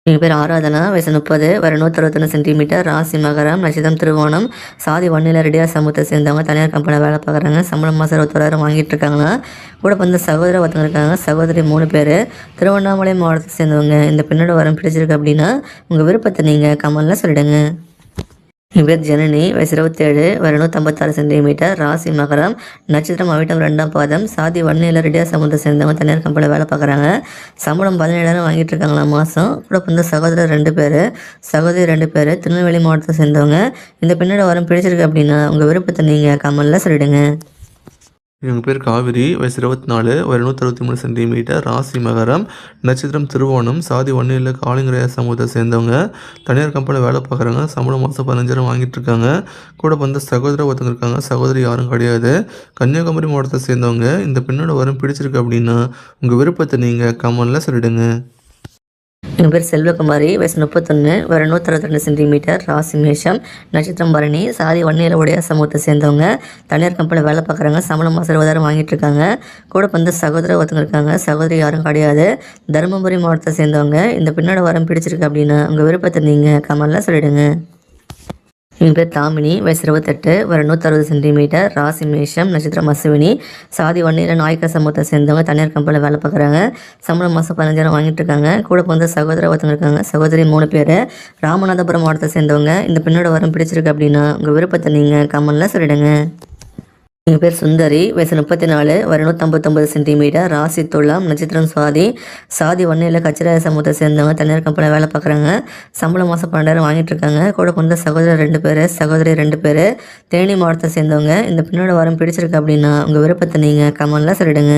எங்கள் பேர் ஆராதனா, வயசு 30, வர 161 சென்டிமீட்டர், ராசி மகரம், நட்சத்திரம் திருவோணம், சாதி வன்னில ரெடியாக சமூகத்தை சேர்ந்தவங்க, தனியார் கம்பெனியில் வேலை பார்க்குறாங்க, சம்பளம் மாதம் 21,000 வாங்கிட்டு இருக்காங்களா. கூட வந்து சகோதர ஒருத்தவங்க இருக்காங்க, சகோதரி 3 பேர், திருவண்ணாமலை மாவட்டத்தை சேர்ந்தவங்க. இந்த பெண்ணோட வரம் பிடிச்சிருக்கு அப்படின்னா உங்கள் விருப்பத்தை நீங்கள் கமெண்ட்ல சொல்லிடுங்க. என் பேர் ஜனனி, வயசு 27, வர 156 சென்டிமீட்டர், ராசி மகரம், நட்சத்திரம் அவிட்டம் 2ஆம் பாதம், சாதி வன்னியில் ரெடியாக சமூகத்தை சேர்ந்தவங்க, தனியார் கம்பெனியில் வேலை பார்க்குறாங்க, சம்பளம் 17,000 வாங்கிட்டு இருக்காங்களா மாதம். கூட வந்து சகோதரர் 2 பேர், சகோதரி 2 பேர், திருநெல்வேலி மாவட்டத்தை சேர்ந்தவங்க. இந்த பெண்ணோட வரம் பிடிச்சிருக்கு அப்படின்னா உங்கள் விருப்பத்தை நீங்கள் கமெண்ட்ல சொல்லிடுங்க. இவங்க பேர் காவிரி, வயசு 24, ஒரு 163 சென்டிமீட்டர், ராசி மகரம், நட்சத்திரம் திருவோணம், சாதி வன்னியில் காலிங்கரையா சமூகத்தை சேர்ந்தவங்க, தனியார் கம்பெனியில் வேலை பார்க்குறாங்க, சம்பளம் மாதம் 15,000 வாங்கிட்டு இருக்காங்க. கூட வந்து சகோதர ஒருத்தவங்க இருக்காங்க, சகோதரி யாரும் கிடையாது. கன்னியாகுமரி மாவட்டத்தை சேர்ந்தவங்க. இந்த பெண்ணோட வரம் பிடிச்சிருக்கு அப்படின்னா உங்கள் விருப்பத்தை நீங்கள் கமெண்ட்ல சொல்லிடுங்க. எங்கள் பேர் செல்வகுமாரி, வயசு 31, வர 162 சென்டிமீட்டர், ராசி மேஷம், நட்சத்திரம் பரணி, சாதி வன்னியில் உடைய சமூகத்தை சேர்ந்தவங்க, தனியார் கம்பெனியில் வேலை பார்க்குறாங்க, சம்பளம் மாதம் 20,000 வாங்கிட்டு இருக்காங்க. கூட வந்து சகோதர ஒருத்தவங்க இருக்காங்க, சகோதரி யாரும் கிடையாது. தருமபுரி மாவட்டத்தை சேர்ந்தவங்க. இந்த பெண்ணோட வரம் பிடிச்சிருக்கு அப்படின்னா உங்கள் விருப்பத்தை நீங்கள் கமெண்ட்ல சொல்லிடுங்க. என் பேர் தாமினி, வயசு 28, வர 160 சென்டிமீட்டர், ராசி மேஷம், நட்சத்திரம் அஸ்வினி, சாதி வன்னியில் நாயக்க சமூகத்தை சேர்ந்தவங்க, தனியார் கம்பெனியில் வேலை பார்க்குறாங்க, சம்பளம் மாதம் 15,000 வாங்கிட்டு இருக்காங்க. கூட வந்து சகோதர ஒருத்தவங்க இருக்காங்க, சகோதரி 3 பேர், ராமநாதபுரம் மாவட்டத்தை சேர்ந்தவங்க. இந்த பெண்ணோட வரம் பிடிச்சிருக்கு அப்படின்னா உங்கள் விருப்பத்தை நீங்கள் கமெண்ட்ல சொல்லிடுங்க. எங்கள் பேர் சுந்தரி, வயசு 34, வர 159 சென்டிமீட்டர், ராசி துலாம், நட்சத்திரம் சுவாதி, சாதி வன்னியில் கச்சிராய சமூகத்தை சேர்ந்தவங்க, தனியார் கம்பெனியில் வேலை பார்க்குறாங்க, சம்பளம் மாதம் 12,000 வாங்கிட்டு இருக்காங்க. கூட வந்து சகோதரர் 2 பேர், சகோதரி 2 பேர், தேனி மாவட்டத்தை சேர்ந்தவங்க. இந்த பெண்ணோட வரம் பிடிச்சிருக்கு அப்படின்னா உங்கள் விருப்பத்தை நீங்கள் கமெண்ட்ல சொல்லிடுங்க.